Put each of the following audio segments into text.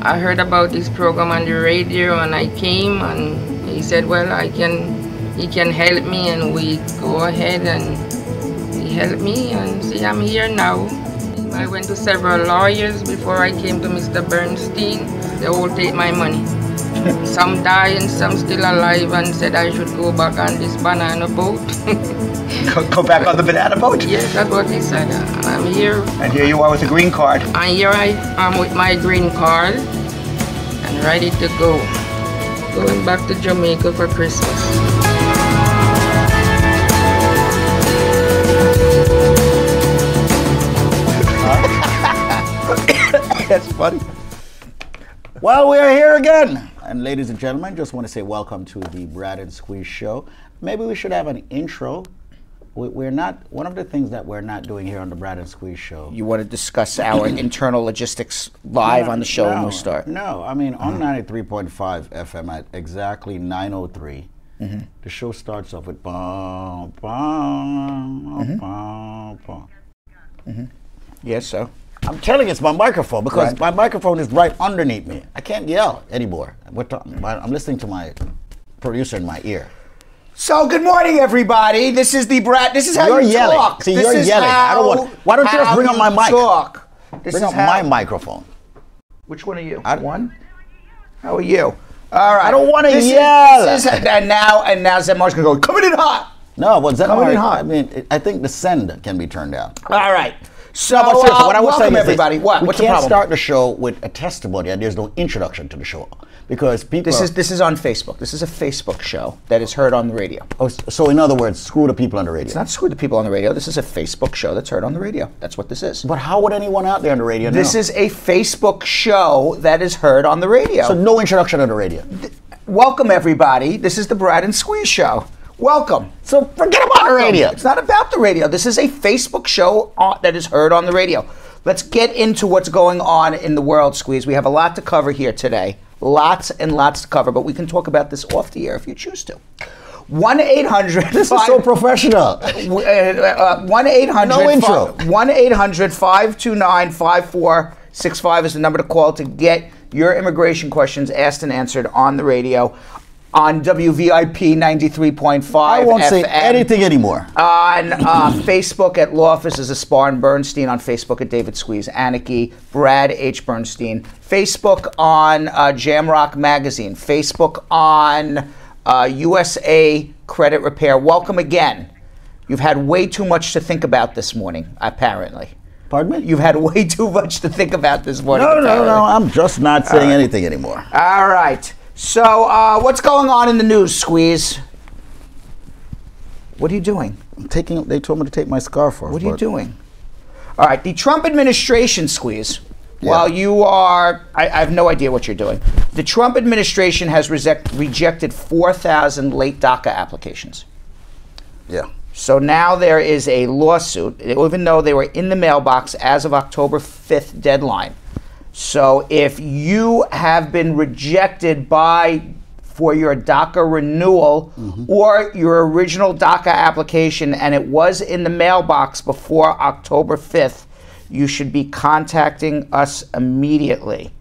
I heard about this program on the radio and I came and he said, well, he can help me, and we go ahead and he helped me, and see, I'm here now. I went to several lawyers before I came to Mr. Bernstein. They all take my money. Some die and some still alive, and said I should go back on this banana boat. Go back on the banana boat? Yes, that's what he said. And I'm here. And here you are with a green card. And here I am with my green card and ready to go. Going back to Jamaica for Christmas. That's funny. Well, we're here again. And ladies and gentlemen, just want to say welcome to the Brad and Squeeze show. Maybe we should have an intro. We're not, one of the things that we're not doing here on the Brad and Squeeze show. You want to discuss our internal logistics live on the show when we start? No, I mean, on 93.5 FM at exactly 9:03, the show starts off with bum, bum, bum, bum. Yes, so. I'm telling you, it's my microphone, because my microphone is right underneath me. I can't yell anymore. I'm listening to my producer in my ear. So, good morning, everybody. This is the Brad. This is how you're you yelling. talk. See, you're yelling. I don't want. Why don't you just bring up my mic? Talk. Bring up my microphone. Which one are you? One. How are you? All right. I don't want to yell. And now Zemar's gonna go coming in hot. No, well, coming in hot. I mean, I think the send can be turned down. All right. So, what I was saying, everybody. What's the problem? We can't start the show with a testimony, and there's no introduction to the show, because people. This is on Facebook. This is a Facebook show that is heard on the radio. Oh, so in other words, screw the people on the radio. It's not screw the people on the radio. This is a Facebook show that's heard on the radio. That's what this is. But how would anyone out there on the radio know? This is a Facebook show that is heard on the radio. So no introduction on the radio. Welcome, everybody. This is the Brad and Squeeze show. Welcome. So forget about the radio. It's not about the radio. This is a Facebook show that is heard on the radio. Let's get into what's going on in the world, Squeeze. We have a lot to cover here today. Lots and lots to cover, but we can talk about this off the air if you choose to. 1-800. This is so professional. 1-800. No intro. 1-800-529-5465 is the number to call to get your immigration questions asked and answered on the radio. On WVIP 93.5 I won't FM. say anything anymore. On Facebook at Law Office is Aspar and Bernstein. On Facebook at David Squeeze Anarchy. Brad H. Bernstein. Facebook on Jamrock Magazine. Facebook on USA Credit Repair. Welcome again. You've had way too much to think about this morning, apparently. Pardon me? You've had way too much to think about this morning. No. I'm just not saying anything anymore. All right. So, what's going on in the news, Squeeze? What are you doing? They told me to take my scarf off. What are you doing? All right, the Trump administration, Squeeze, while you are, I have no idea what you're doing. The Trump administration has rejected 4,000 late DACA applications. Yeah. So now there is a lawsuit, even though they were in the mailbox as of October 5th deadline. So if you have been rejected for your DACA renewal or your original DACA application and it was in the mailbox before October 5th, you should be contacting us immediately.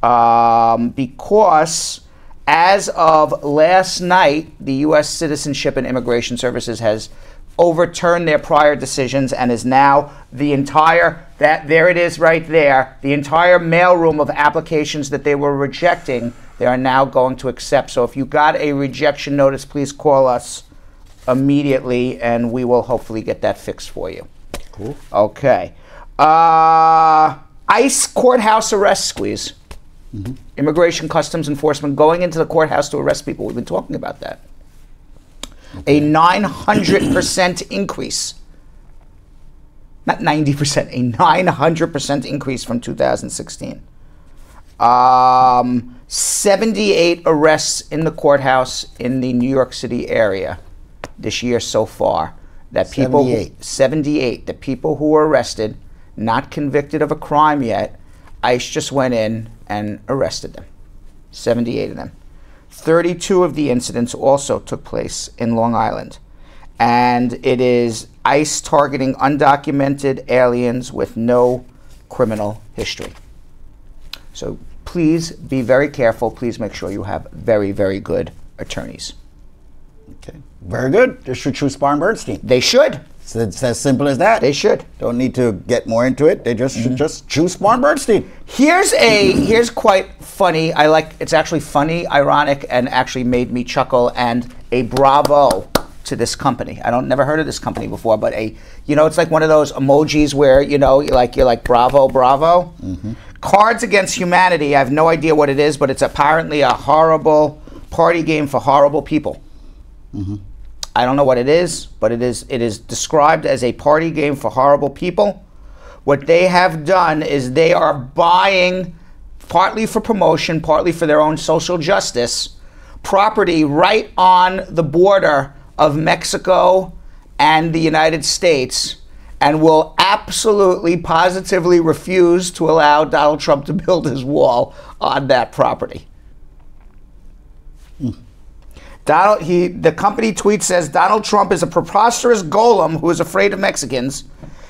Because as of last night, the U.S. Citizenship and Immigration Services has overturned their prior decisions and is now the entire, there it is right there, the entire mailroom of applications that they were rejecting, they are now going to accept. So if you got a rejection notice, please call us immediately and we will hopefully get that fixed for you. Cool. Okay. ICE courthouse arrest, Squeeze. Immigration Customs Enforcement going into the courthouse to arrest people. We've been talking about that. A 900% increase. Not 90%, a 900% increase from 2016. 78 arrests in the courthouse in the New York City area this year so far. That people, 78. The people who were arrested, not convicted of a crime yet, ICE just went in and arrested them. 78 of them. 32 of the incidents also took place in Long Island. And it is ICE targeting undocumented aliens with no criminal history. So please be very careful. Please make sure you have very, very good attorneys. Okay. Very good. They should choose Spahn Bernstein. They should. It's as simple as that. They should. Don't need to get more into it. They just should just choose Spahn Bernstein. Here's quite funny. It's actually funny, ironic, and actually made me chuckle, and a bravo to this company. Never heard of this company before, but it's like one of those emojis where you're like bravo, bravo. Mm-hmm. Cards Against Humanity. I have no idea what it is, but it's apparently a horrible party game for horrible people. Mm-hmm. I don't know what it is, but it is described as a party game for horrible people. What they have done is they are buying, partly for promotion, partly for their own social justice, property right on the border of Mexico and the United States, and will absolutely, positively refuse to allow Donald Trump to build his wall on that property. The company tweet says, Donald Trump is a preposterous golem who is afraid of Mexicans.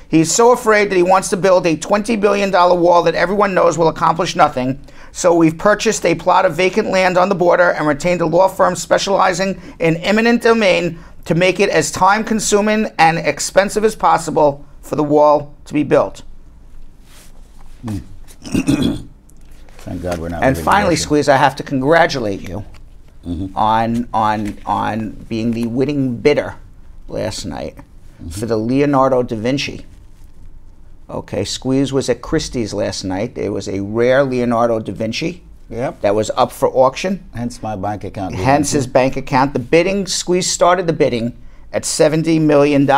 He's so afraid that he wants to build a $20 billion wall that everyone knows will accomplish nothing. So we've purchased a plot of vacant land on the border and retained a law firm specializing in eminent domain to make it as time-consuming and expensive as possible for the wall to be built. Thank God we're not. And finally, Squeeze, I have to congratulate you. Mm-hmm. on being the winning bidder last night for the Leonardo da Vinci. Okay, Squeeze was at Christie's last night. There was a rare Leonardo da Vinci that was up for auction. Hence my bank account. Hence his bank account. The bidding, Squeeze started the bidding at $70 million.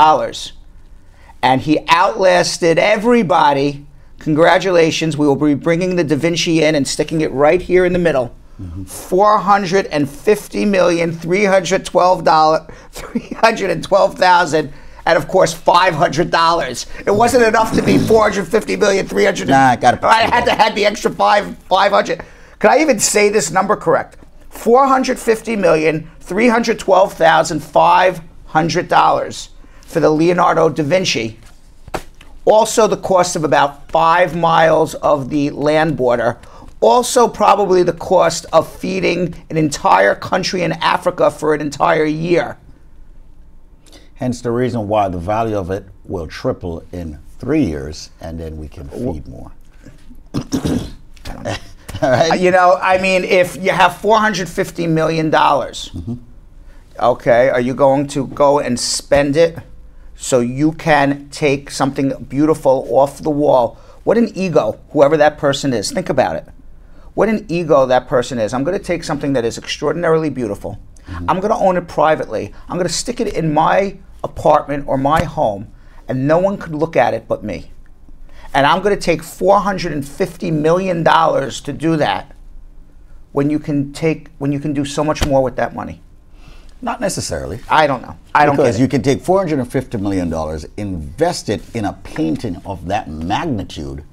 And he outlasted everybody. Congratulations. We will be bringing the Da Vinci in and sticking it right here in the middle. $450,312,000, and of course $500. It wasn't enough to be $450,300,000. Nah, got I had to have the extra 500. Could I even say this number correct? $450,312,500 for the Leonardo da Vinci. Also, the cost of about 5 miles of the land border. Also, probably the cost of feeding an entire country in Africa for an entire year. Hence the reason why the value of it will triple in 3 years, and then we can feed more. All right. If you have $450 million, okay, are you going to go and spend it so you can take something beautiful off the wall? What an ego, whoever that person is. Think about it. What an ego that person is. I'm going to take something that is extraordinarily beautiful. I'm going to own it privately. I'm going to stick it in my apartment or my home, and no one could look at it but me. And I'm going to take $450 million to do that when you can do so much more with that money. Not necessarily. I don't know. I don't get it. Because you can take $450 million, invest it in a painting of that magnitude,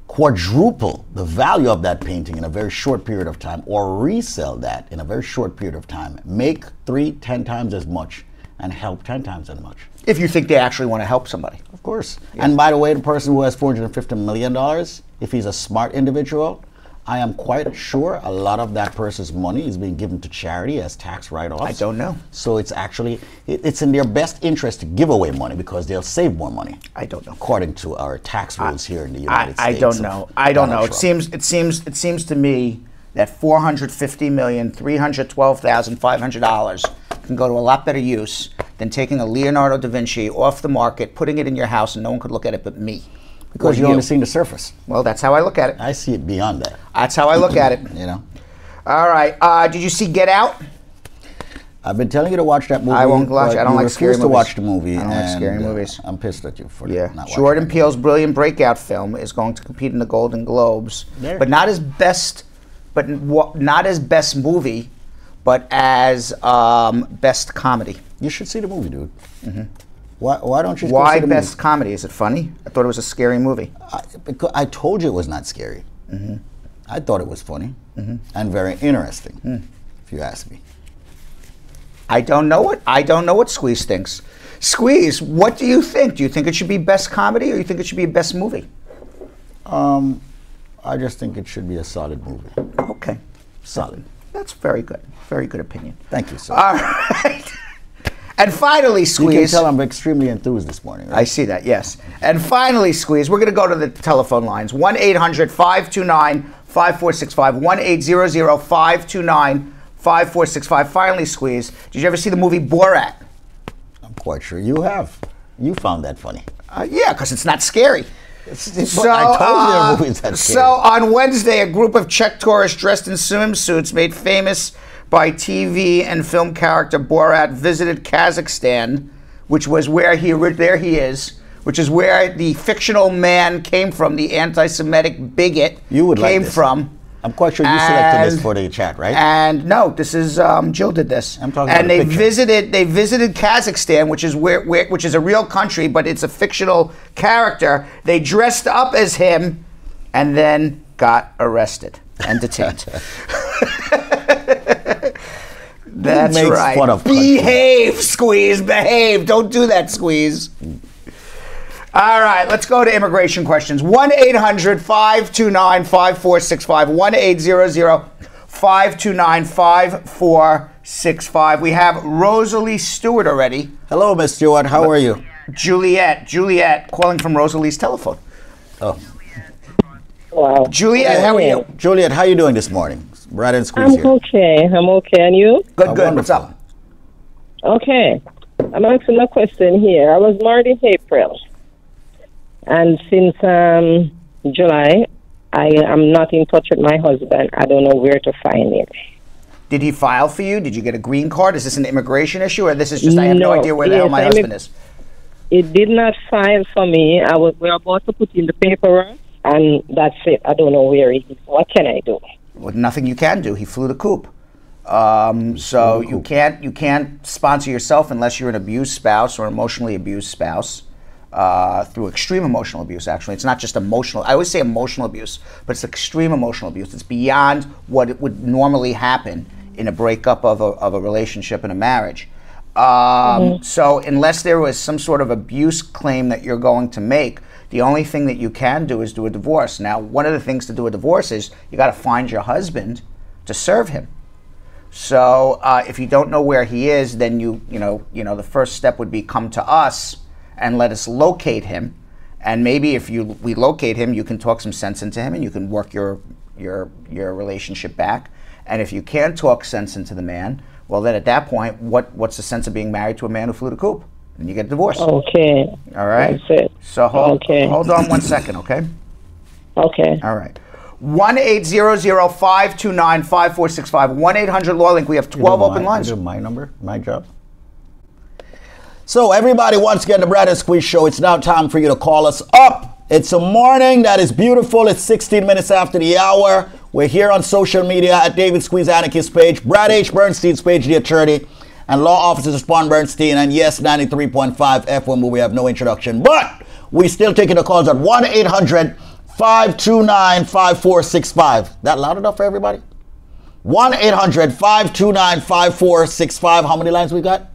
quadruple the value of that painting in a very short period of time, or resell that in a very short period of time, make 10 times as much, and help 10 times as much. If you think they actually want to help somebody. Of course. Yes. And by the way, the person who has $450 million, if he's a smart individual, I am quite sure a lot of that person's money is being given to charity as tax write-offs. I don't know. So it's actually, it's in their best interest to give away money because they'll save more money. I don't know. According to our tax rules here in the United States. I don't know. I don't know. It seems to me that $450,312,500 can go to a lot better use than taking a Leonardo da Vinci off the market, putting it in your house, and no one could look at it but me. Because you've only seen the surface. Well, that's how I look at it. I see it beyond that. That's how I look at it. You know. All right. Did you see Get Out? I've been telling you to watch that movie. I won't watch. I don't like scary movies. To watch the movie. I don't like scary movies. I'm pissed at you for not watching. Jordan Peele's brilliant breakout film is going to compete in the Golden Globes, but not as best movie, but as best comedy. You should see the movie, dude. Mm-hmm. Why don't you? Why best comedy? Is it funny? I thought it was a scary movie. Because I told you it was not scary. Mm-hmm. I thought it was funny and very interesting. If you ask me. I don't know what Squeeze thinks. Squeeze, what do you think? Do you think it should be best comedy, or you think it should be best movie? I just think it should be a solid movie. Okay, solid. That's very good. Very good opinion. Thank you, sir. All right. And finally, Squeeze. You can tell I'm extremely enthused this morning, right? I see that, yes. And finally, Squeeze, we're going to go to the telephone lines. 1-800-529-5465. 1-800-529-5465. Finally, Squeeze, did you ever see the movie Borat? I'm quite sure you have. You found that funny. Yeah, because it's not scary. I told you the movie's that scary. So on Wednesday, a group of Czech tourists dressed in swimsuits made famous by TV and film character Borat visited Kazakhstan, which was where which is where the fictional man came from, the anti-Semitic bigot came from. I'm quite sure you selected this for the chat, right? And no, this is Jill did this. I'm talking and about they visited Kazakhstan, which is which is a real country, but it's a fictional character. They dressed up as him, and then got arrested and detained. That's makes right. fun of behave, Squeeze. Behave. Don't do that, Squeeze. All right, let's go to immigration questions. 1-800-529-5465. 1-800-529-5465. We have Rosalie Stewart already. Hello, Miss Stewart. How are you? Juliet, calling from Rosalie's telephone. Oh. Wow. Juliet, how are you? Juliet, how are you doing this morning? Brad and Squeeze here. I'm okay. And you? Good. What's up? Okay. I'm asking a question here. I was married in April. And since July, I am not in touch with my husband. I don't know where to find him. Did he file for you? Did you get a green card? Is this an immigration issue, or this is just I have no idea where the hell my husband is? It did not file for me. We're about to put in the paperwork, and that's it. I don't know where he is. What can I do? Well, nothing you can do. He flew the coop. So you can't sponsor yourself unless you're an abused spouse or emotionally abused spouse. Through extreme emotional abuse, actually. It's not just emotional. I always say emotional abuse, but it's extreme emotional abuse. It's beyond what it would normally happen in a breakup of a relationship and a marriage. So unless there was some sort of abuse claim that you're going to make, the only thing that you can do is do a divorce. Now, one of the things to do a divorce is you got to find your husband to serve him. So if you don't know where he is, then you know the first step would be come to us and let us locate him. And maybe if we locate him, you can talk some sense into him and you can work your relationship back. And if you can't talk sense into the man, well then at that point, what's the sense of being married to a man who flew the coop? Then you get a divorce. Okay. All right? That's it. So hold on 1 second, okay? Okay. All right. 1-800-529-5465. 1-800-LAW-LINK. We have 12 open lines. My number, my job. So everybody, once again, the Brad and Squeeze Show. It's now time for you to call us up. It's a morning that is beautiful. It's 16 minutes after the hour. We're here on social media at David Squeeze Anarchist page, Brad H. Bernstein's page, the attorney, and law offices of Spawn Bernstein, and yes, 93.5 FM, where we have no introduction. But we still taking the calls at 1-800-529-5465. That loud enough for everybody? 1-800-529-5465. How many lines we got?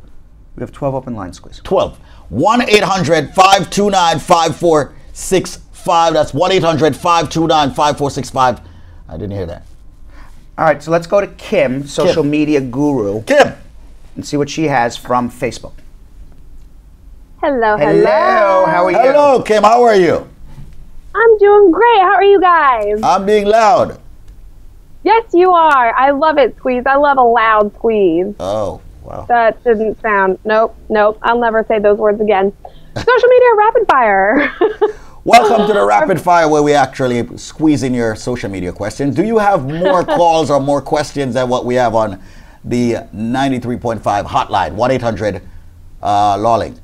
We have 12 open lines, Squeeze. 12. 1-800-529-5465. That's 1-800-529-5465. I didn't hear that. All right, so let's go to Kim, social media guru. Kim. And see what she has from Facebook. Hello. How are you? Hello, Kim. How are you? I'm doing great. How are you guys? I'm being loud. Yes, you are. I love it, Squeeze. I love a loud squeeze. Oh, wow. That didn't sound... Nope. I'll never say those words again. Social media rapid fire. Welcome to the rapid fire, where we actually squeeze in your social media questions. Do you have more calls or more questions than what we have on the 93.5 hotline, 1-800-LAW-LINK?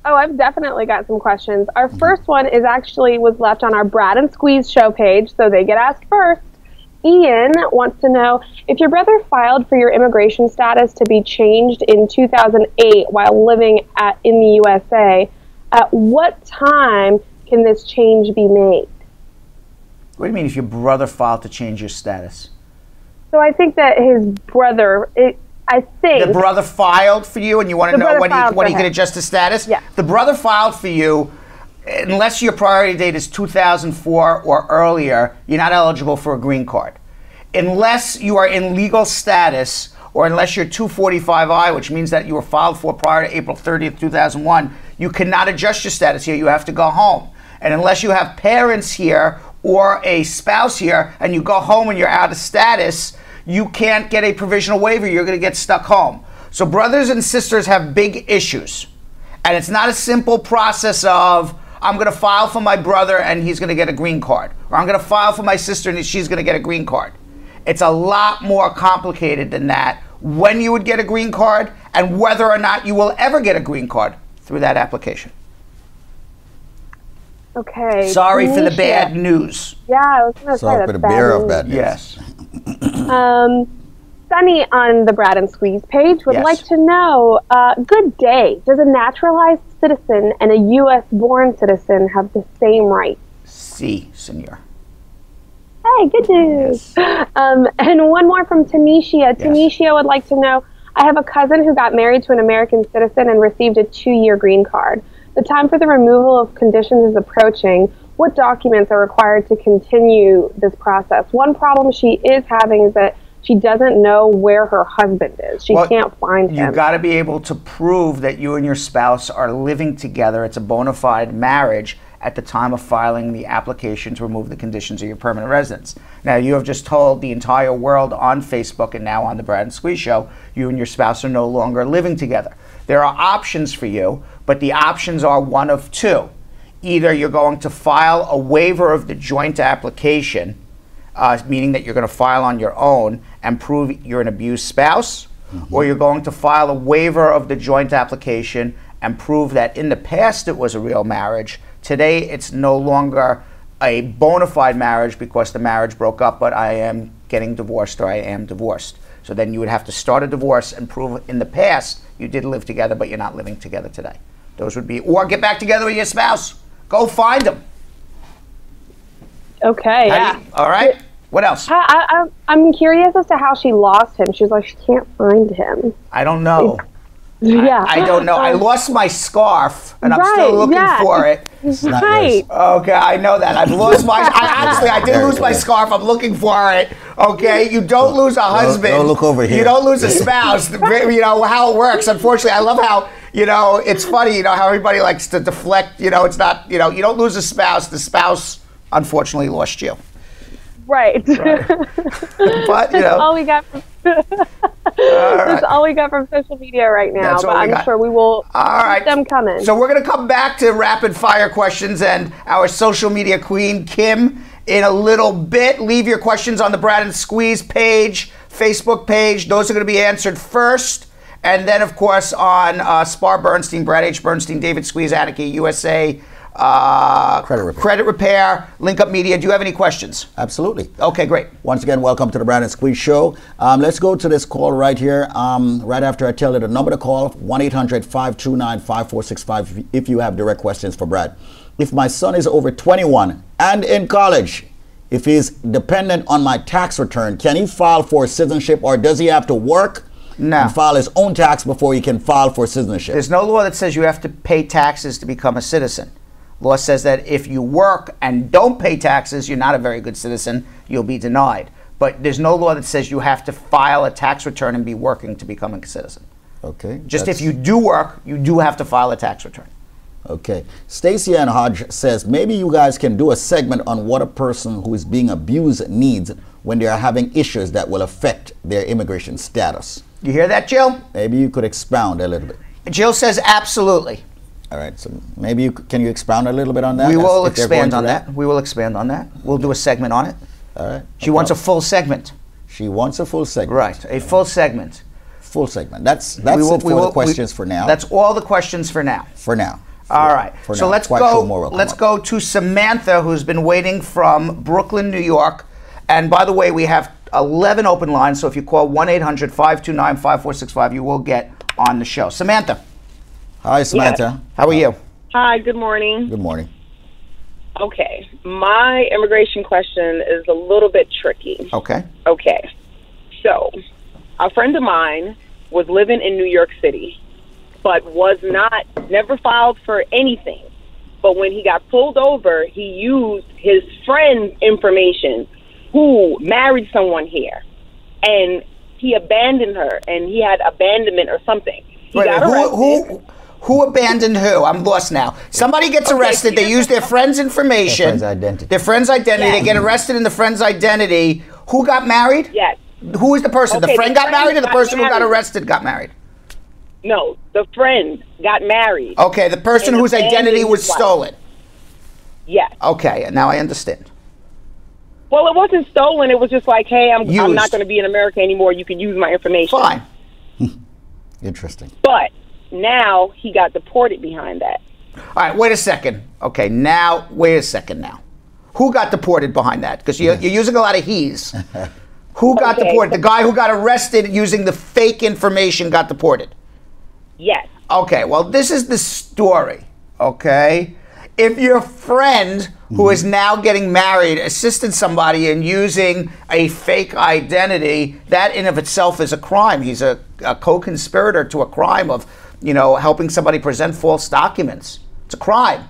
Oh, I've definitely got some questions. Our first one was left on our Brad and Squeeze show page, so they get asked first. Ian wants to know, if your brother filed for your immigration status to be changed in 2008 while living in the USA, at what time can this change be made? What do you mean if your brother filed to change your status? So I think that his brother, the brother filed for you and you want to know when he could adjust his status? Yeah. The brother filed for you unless your priority date is 2004 or earlier, you're not eligible for a green card. Unless you are in legal status, or unless you're 245I, which means that you were filed for prior to April 30th, 2001, you cannot adjust your status here. You have to go home. And unless you have parents here or a spouse here, and you go home and you're out of status, you can't get a provisional waiver. You're going to get stuck home. So brothers and sisters have big issues. And it's not a simple process of, I'm going to file for my brother and he's going to get a green card. Or I'm going to file for my sister and she's going to get a green card. It's a lot more complicated than that, when you would get a green card and whether or not you will ever get a green card through that application. Okay. Sorry for the bad news. Yeah, I was going to say Sorry for the bearer of bad news. Yes. Sunny on the Brad and Squeeze page would Yes. like to know, good day, does a naturalized citizen and a U.S.-born citizen have the same rights? Si, senor. Hey, good news. And one more from Tanisha. Tanisha would like to know, I have a cousin who got married to an American citizen and received a 2-year green card. The time for the removal of conditions is approaching. What documents are required to continue this process? One problem she is having is that she doesn't know where her husband is. She can't find him. You've got to be able to prove that you and your spouse are living together. It's a bona fide marriage at the time of filing the application to remove the conditions of your permanent residence. Now, you have just told the entire world on Facebook and now on the Brad and Squeeze Show, you and your spouse are no longer living together. There are options for you, but the options are one of two. Either you're going to file a waiver of the joint application, meaning that you're going to file on your own and prove you're an abused spouse, or you're going to file a waiver of the joint application and prove that in the past it was a real marriage. Today it's no longer a bona fide marriage because the marriage broke up, but I am getting divorced or I am divorced. So then you would have to start a divorce and prove in the past you did live together, but you're not living together today. Those would be, or get back together with your spouse. Go find them. Okay, yeah. All right. What else? I'm curious as to how she lost him. She's like, she can't find him. I don't know. Yeah. I don't know. I lost my scarf, and I'm still looking for it. Right. Okay, I know that. I've lost my... I did lose my scarf. I'm looking for it. Okay? You don't lose a husband. Don't look over here. You don't lose a spouse. You know, how it works. Unfortunately, I love how, you know, it's funny, you know, how everybody likes to deflect. You know, it's not, you know, you don't lose a spouse. The spouse, unfortunately, lost you. Right. But, you know... all we got from... That's all we got from social media right now, That's but all we I'm got. sure we will keep them coming. So we're going to come back to rapid fire questions and our social media queen, Kim, in a little bit. Leave your questions on the Brad and Squeeze page, Facebook page. Those are going to be answered first. And then, of course, on Spar Bernstein, Brad H. Bernstein, David Squeeze, Attica, USA, Credit Repair, Link Up Media. Do you have any questions? Absolutely. Okay, great. Once again, welcome to the Brad and Squeeze Show. Let's go to this call right here. Right after I tell you the number to call, 1-800-529-5465 if you have direct questions for Brad. If my son is over 21 and in college, if he's dependent on my tax return, can he file for citizenship or does he have to work and file his own tax before he can file for citizenship? There's no law that says you have to pay taxes to become a citizen. Law says that if you work and don't pay taxes, you're not a very good citizen, you'll be denied. But there's no law that says you have to file a tax return and be working to become a citizen. Okay. Just if you do work, you do have to file a tax return. Okay. Stacey Ann Hodge says, maybe you guys can do a segment on what a person who is being abused needs when they are having issues that will affect their immigration status. You hear that, Jill? Maybe you could expound a little bit. Jill says absolutely. All right, so maybe can you expound a little bit on that? We will expand on that. We will expand on that. We'll do a segment on it. All right. She wants a full segment. She wants a full segment. Right, a full segment. Full segment. That's it for the questions for now. That's all the questions for now. For now. All right. So let's go. Let's up. go to Samantha, who's been waiting from Brooklyn, New York. And by the way, we have 11 open lines. So if you call 1-800-529-5465, you will get on the show. Samantha. Hi, Samantha. Yes. How are you? Hi, good morning. Good morning. Okay, my immigration question is a little bit tricky. Okay. Okay, so a friend of mine was living in New York City, but never filed for anything. But when he got pulled over, he used his friend's information, who married someone here, and he abandoned her, and he had abandonment or something. He got arrested. Who abandoned who? I'm lost now. Somebody gets arrested. They use their friend's information. Their friend's identity. Their friend's identity. They get arrested in the friend's identity. Who got married? Yes. Who is the person? Okay, the friend got married, or the person who got arrested got married? No, the friend got married. Okay, the person And whose identity was his wife. stolen. Yes. Okay, now I understand. Well, it wasn't stolen. It was just like, hey, I'm Used. not going to be in America anymore. You can use my information. Fine. Interesting. But now he got deported behind that. All right, wait a second. Okay, now, wait a second now. Who got deported behind that? Because you're using a lot of he's. Who got deported? The guy who got arrested using the fake information got deported? Yes. Okay, well, this is the story, okay? If your friend who is now getting married assisted somebody in using a fake identity, that in of itself is a crime. He's a co-conspirator to a crime of, helping somebody present false documents. It's a crime.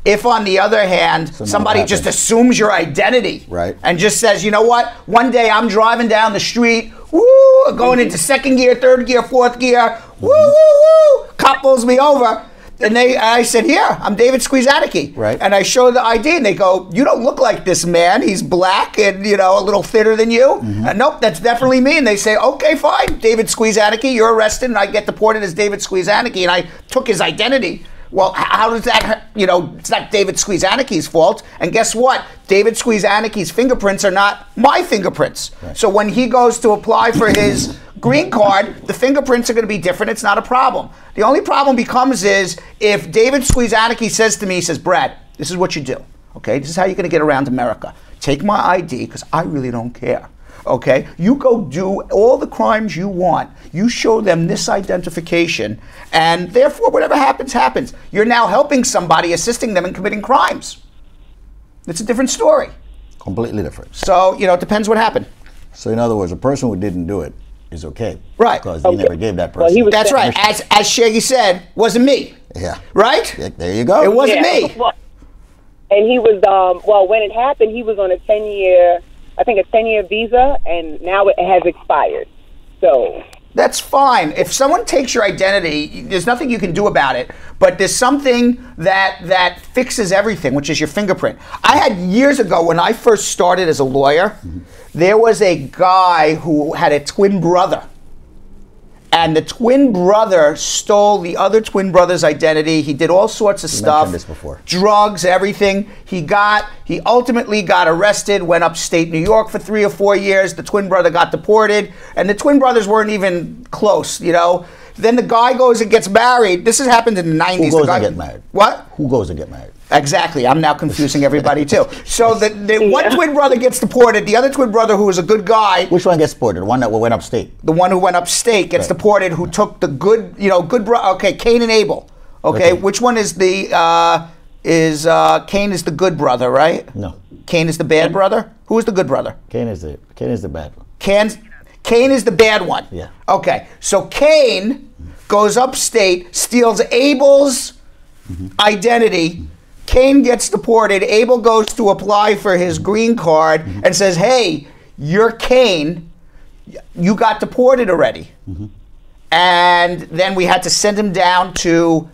If, on the other hand, somebody just assumes your identity and just says, you know what, one day I'm driving down the street, woo, going into second gear, third gear, fourth gear, woo, woo, woo, cop pulls me over. And I said, here, I'm David Squeezaniki. Right. And I show the ID, and they go, you don't look like this man. He's black and, a little thinner than you. Nope, that's definitely me. And they say, okay, fine, David Squeezaniki, you're arrested, and I get deported as David Squeezaniki, and I took his identity. Well, how does that, it's not David Squeezaniki's fault. And guess what? David Squeezaniki's fingerprints are not my fingerprints. Right. So when he goes to apply for his green card, the fingerprints are going to be different. It's not a problem. The only problem becomes is if David Squeezaniki says to me, he says, Brad, this is what you do. Okay, this is how you're going to get around America. Take my ID, because I really don't care. Okay, you go do all the crimes you want. You show them this identification, and therefore, whatever happens, happens. You're now helping somebody, assisting them in committing crimes. It's a different story. Completely different. So, it depends what happened. So, in other words, a person who didn't do it is okay. Right. Because he never gave that person. Well, that's right. As Shaggy said, wasn't me. Yeah. Right? Yeah, there you go. It wasn't me. Well, and he was, when it happened, he was on a 10-year visa, and now it has expired. So that's fine. If someone takes your identity, there's nothing you can do about it. But there's something that fixes everything, which is your fingerprint. I had years ago, when I first started as a lawyer, there was a guy who had a twin brother. And the twin brother stole the other twin brother's identity. He did all sorts of stuff. Mentioned this before. Drugs, everything. He ultimately got arrested, went upstate New York for 3 or 4 years. The twin brother got deported. And the twin brothers weren't even close, Then the guy goes and gets married. This has happened in the 90s. Who goes and get married? What? Who goes and get married? Exactly. I'm now confusing everybody, too. So the one twin brother gets deported. The other twin brother, who was a good guy. Which one gets deported? The one that went upstate? The one who went upstate gets deported, who took the good, good brother. Okay, Cain and Abel. Okay, which one is the, Cain is the good brother, right? No. Cain is the bad brother? Who is the good brother? Cain is the bad one. Cain is the bad one. Yeah. Okay, so Cain goes upstate, steals Abel's identity. Cain gets deported. Abel goes to apply for his green card and says, hey, you're Cain. You got deported already. And then we had to send him down to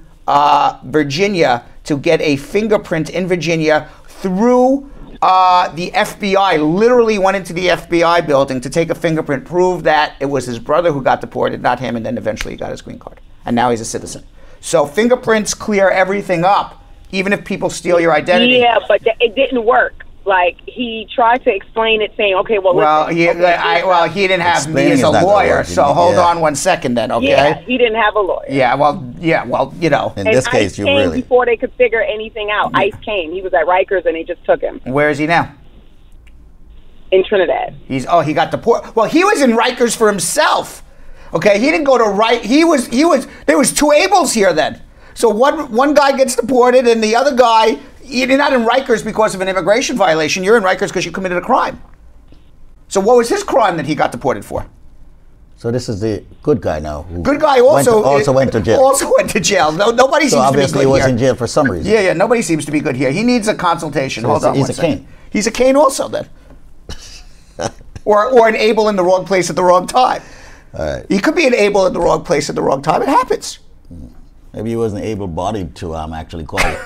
Virginia to get a fingerprint in Virginia through the FBI. Literally went into the FBI building to take a fingerprint, prove that it was his brother who got deported, not him, and then eventually he got his green card. And now he's a citizen. So fingerprints clear everything up, even if people steal your identity. Yeah, but it didn't work. Like, he tried to explain it, saying, okay, well, he didn't have me as a lawyer, so hold on 1 second then, okay? Yeah, he didn't have a lawyer. In this case, Ice you came really... before they could figure anything out. Ice came. He was at Rikers, and they just took him. Where is he now? In Trinidad. He got deported. Well, he was in Rikers for himself. Okay, he didn't go to there was 2 Abels here then. So one guy gets deported, and the other guy, you're not in Rikers because of an immigration violation. You're in Rikers because you committed a crime. So what was his crime that he got deported for? So this is the good guy now. Good guy also went to jail. Also went to jail. No, nobody So seems to be obviously good he was here. in jail for some reason. Yeah, nobody seems to be good here. He needs a consultation. So Hold on he's one a second. cane. He's a cane also then. or an able in the wrong place at the wrong time. All right. He could be an able in the wrong place at the wrong time. It happens. Maybe he wasn't able-bodied to actually call it.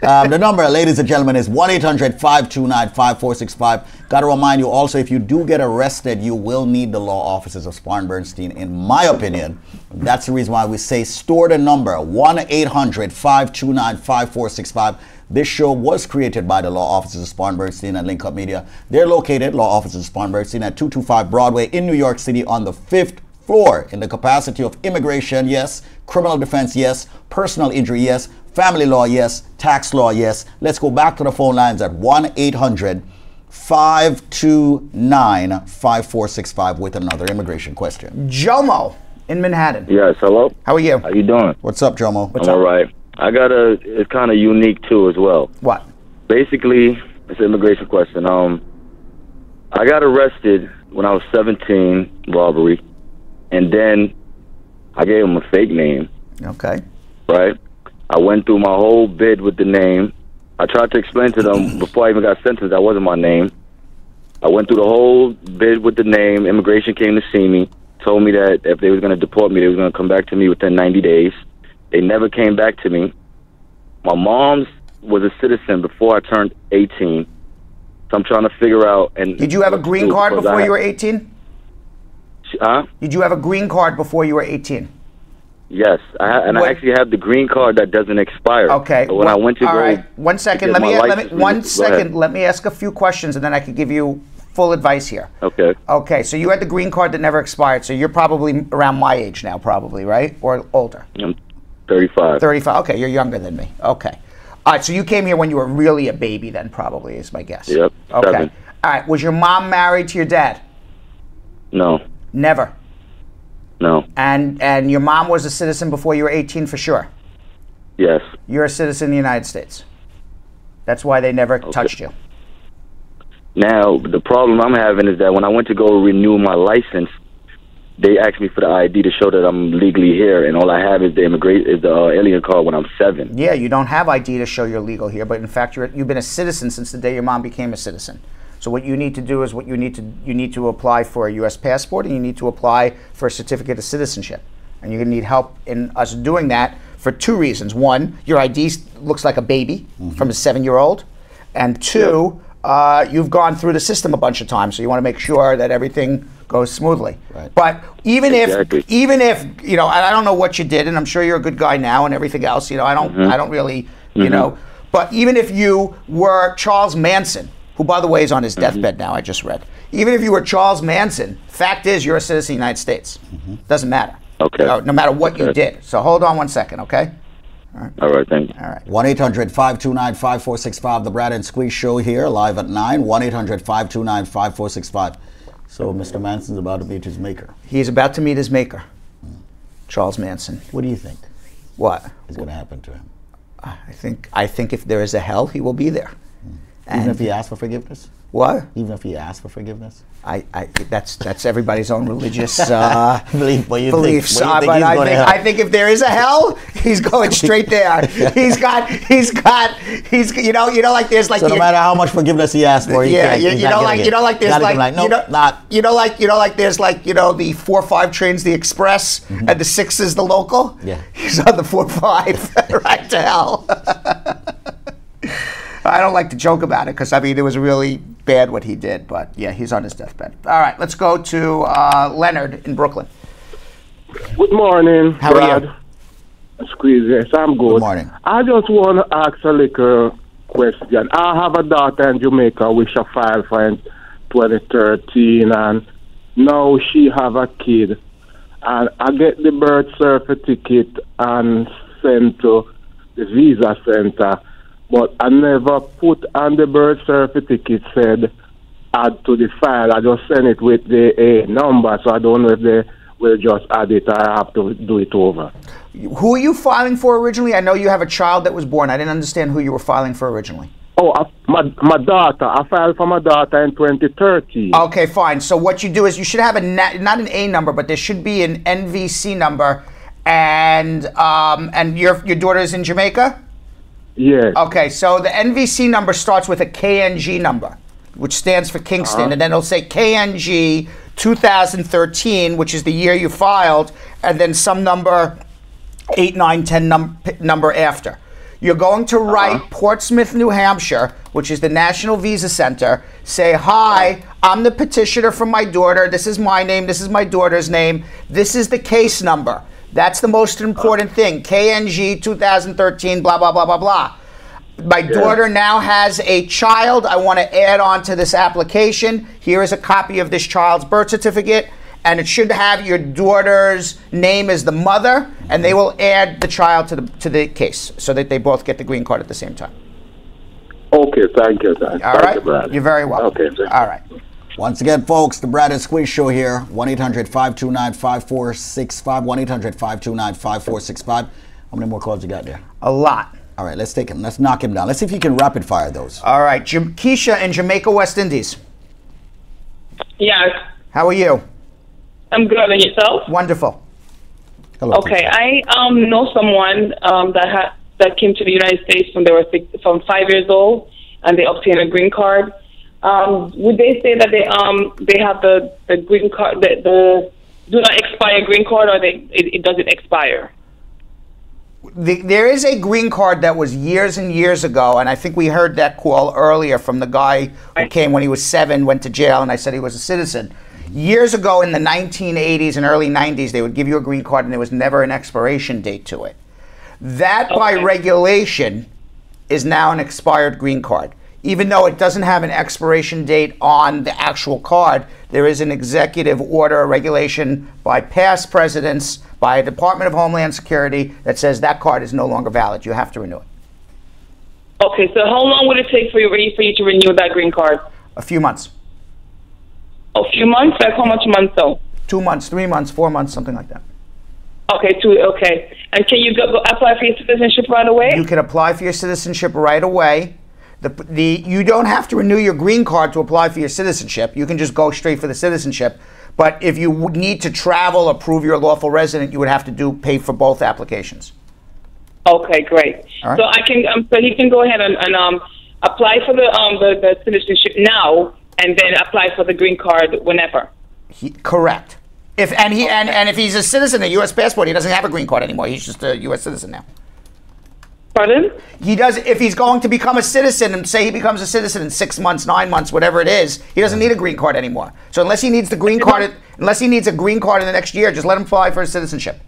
The number, ladies and gentlemen, is 1-800-529-5465. Got to remind you also, if you do get arrested, you will need the law offices of Spahn Bernstein, in my opinion. That's the reason why we say store the number, 1-800-529-5465. This show was created by the law offices of Spahn Bernstein and Link Up Media. They're located, law offices of Spahn Bernstein, at 225 Broadway in New York City on the 5th floor, in the capacity of immigration, yes, criminal defense, yes, personal injury, yes, family law, yes, tax law, yes. Let's go back to the phone lines at 1-800-529-5465 with another immigration question. Jomo in Manhattan. Yes, hello? How are you? How you doing? What's up, Jomo? I'm all right. I got it's kind of unique too as well. What? Basically, it's an immigration question. I got arrested when I was 17, robbery, and then I gave him a fake name. Okay. Right? I went through my whole bid with the name. I tried to explain to them before I even got sentenced that wasn't my name. I went through the whole bid with the name. Immigration came to see me, told me that if they was going to deport me, they was going to come back to me within 90 days. They never came back to me. My mom's was a citizen before I turned 18. So I'm trying to figure out. And did you have a green card before you were 18? Huh? Did you have a green card before you were 18? Yes, I actually have the green card that doesn't expire. Okay. But when I went to all go, right. 1 second. Let me ask a few questions, and then I could give you full advice here. Okay. Okay. So you had the green card that never expired. So you're probably around my age now, probably, right? Or older? I'm 35. 35. Okay, you're younger than me. Okay. All right. So you came here when you were really a baby, then, probably, is my guess. Yep. Okay. 7. All right. Was your mom married to your dad? No. Never. No. And your mom was a citizen before you were 18 for sure? Yes. You're a citizen of the United States. That's why they never touched you. Now, the problem I'm having is that when I went to go renew my license, they asked me for the ID to show that I'm legally here, and all I have is the alien card when I'm 7. Yeah, you don't have ID to show you're legal here, but in fact you've been a citizen since the day your mom became a citizen. So what you need to do is you need to apply for a U.S. passport, and you need to apply for a certificate of citizenship. And you're going to need help in us doing that for 2 reasons. 1, your ID looks like a baby from a 7-year-old. And 2, you've gone through the system a bunch of times, so you want to make sure that everything goes smoothly. Right. But even if you know, I don't know what you did, and I'm sure you're a good guy now and everything else. You know, I don't really, you know. But even if you were Charles Manson, who, by the way, is on his deathbed now, I just read. Even if you were Charles Manson, fact is you're a citizen of the United States. Doesn't matter. Okay. No matter what you did. So hold on 1 second, okay? All right, thank you. All right. 1-800-529-5465. The Brad and Squeeze Show here, live at 9. 1-800-529-5465. So Mr. Manson's about to meet his maker. He's about to meet his maker, Charles Manson. What do you think? What is going to happen to him? I think if there is a hell, he will be there. Even if he asks for forgiveness? What? Even if he asks for forgiveness? That's everybody's own religious beliefs. I think if there is a hell, he's going straight there. He's got you know like there's like so no matter how much forgiveness he asks for, there's the 4-5 trains the express and the 6 is the local. Yeah, he's on the 4-5 right to hell. I don't like to joke about it because, I mean, it was really bad what he did. But, yeah, he's on his deathbed. All right, let's go to Leonard in Brooklyn. Good morning, How Brad. are you? Squeeze, yes, I'm good. Good morning. I just want to ask a little question. I have a daughter in Jamaica which I filed for in 2013, and now she have a kid. And I get the birth certificate and sent to the visa center. But I never put on the birth certificate said add to the file. I just send it with the number, so I don't know if they will just add it or I have to do it over. Who are you filing for originally? I know you have a child that was born. I didn't understand who you were filing for originally. my daughter. I filed for my daughter in 2013. Okay, fine. So what you do is you should have not an A number, but there should be an NVC number, and your daughter is in Jamaica? Yes. Okay, so the NVC number starts with a KNG number, which stands for Kingston, and then it'll say KNG 2013, which is the year you filed, and then some number 8, 9, 10 number after. You're going to write Portsmouth, New Hampshire, which is the National Visa Center. Say, hi, I'm the petitioner for my daughter. This is my name. This is my daughter's name. This is the case number. That's the most important thing. KNG 2013, blah, blah, blah, blah, blah. My daughter now has a child. I want to add on to this application. Here is a copy of this child's birth certificate, and it should have your daughter's name as the mother, and they will add the child to the case so that they both get the green card at the same time. Okay, thank you. All right? You're very welcome. Okay, all right. Once again, folks, the Brad and Squeeze Show here. 1-800-529-5465. 1-800-529-5465. How many more calls you got there? A lot. All right, let's take him. Let's knock him down. Let's see if you can rapid fire those. All right. Keisha in Jamaica, West Indies. Yes. How are you? I'm good. And yourself? Wonderful. Hello. Okay. I know someone that came to the United States when they were from 5 years old, and they obtained a green card. Would they say that they have the green card, the do not expire green card, or it doesn't expire? There is a green card that was years and years ago, and I think we heard that call earlier from the guy who came when he was 7, went to jail, and I said he was a citizen. Years ago in the 1980s and early 90s, they would give you a green card, and there was never an expiration date to it. That, by regulation, is now an expired green card. Even though it doesn't have an expiration date on the actual card, there is an executive order, a regulation by past presidents, by a Department of Homeland Security that says that card is no longer valid. You have to renew it. Okay, so how long would it take for you to renew that green card? A few months. A few months? Like how much months though? 2 months, 3 months, 4 months, something like that. Okay, okay. And can you go apply for your citizenship right away? You can apply for your citizenship right away. You don't have to renew your green card to apply for your citizenship. You can just go straight for the citizenship. But if you would need to travel or prove you're a lawful resident, you would have to pay for both applications. Okay, great. All right. So I can, so he can go ahead and apply for the citizenship now, and then apply for the green card whenever. Correct. If he's a citizen, a U.S. passport, he doesn't have a green card anymore. He's just a U.S. citizen now. Pardon? He does. If he's going to become a citizen, and say he becomes a citizen in 6 months, 9 months, whatever it is, he doesn't need a green card anymore. So unless he needs the green card, unless he needs a green card in the next year, just let him apply for his citizenship.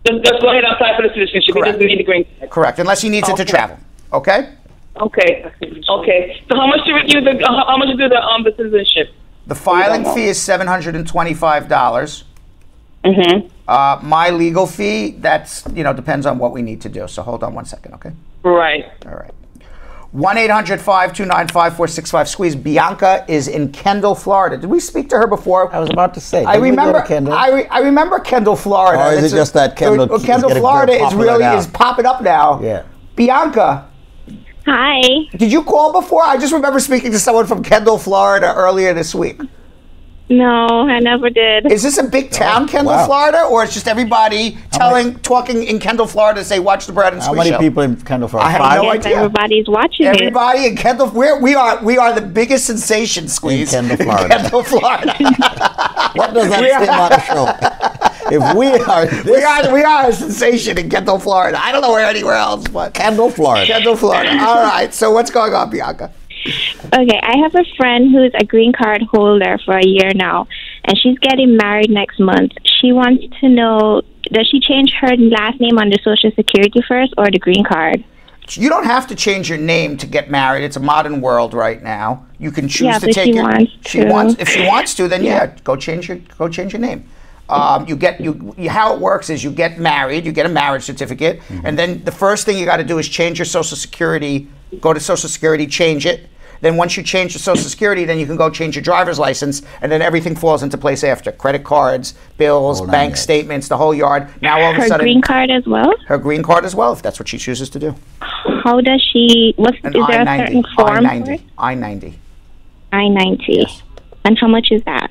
Just go ahead and apply for the citizenship. Correct. He doesn't need the green card. Correct. Unless he needs it to travel. Okay. Okay. Okay. So how much do you do the citizenship? The filing fee is $725. Mm-hmm. My legal fee, that's, depends on what we need to do. So hold on 1 second, okay? Right. All right. 1-800-529-5465. Squeeze. Bianca is in Kendall, Florida. Did we speak to her before? I was about to say. I remember Kendall. I remember Kendall, Florida. Or is it just that Kendall? Kendall, Florida is popping up now. Yeah. Bianca. Hi. Did you call before? I just remember speaking to someone from Kendall, Florida earlier this week. No, I never did. Is this a big town, Kendall, Florida, or is just everybody talking in Kendall, Florida to say, watch the Brad and Squeeze show? How many people in Kendall, Florida? I have no idea. Everybody's watching Everybody in Kendall, we are the biggest sensation, Squeeze. In Kendall, Florida. Kendall, Florida. What does that say about the show? If we are a sensation in Kendall, Florida. I don't know where anywhere else, but Kendall, Florida. Kendall, Florida. All right. So what's going on, Bianca? Okay, I have a friend who's a green card holder for a year now, and she's getting married next month. She wants to know, does she change her last name on the Social Security first or the green card? You don't have to change your name to get married. It's a modern world right now. You can choose to take your. If she wants to, then go change your name. How it works is you get married, you get a marriage certificate, and then the first thing you got to do is change your Social Security. Go to Social Security, change it. Then once you change your Social Security, then you can go change your driver's license, and then everything falls into place after. Credit cards, bills, bank statements, the whole yard. Now all of a sudden, her green card as well? Her green card as well, if that's what she chooses to do. how does she, is there a certain form for it? I-90. I-90. Yes. And how much is that?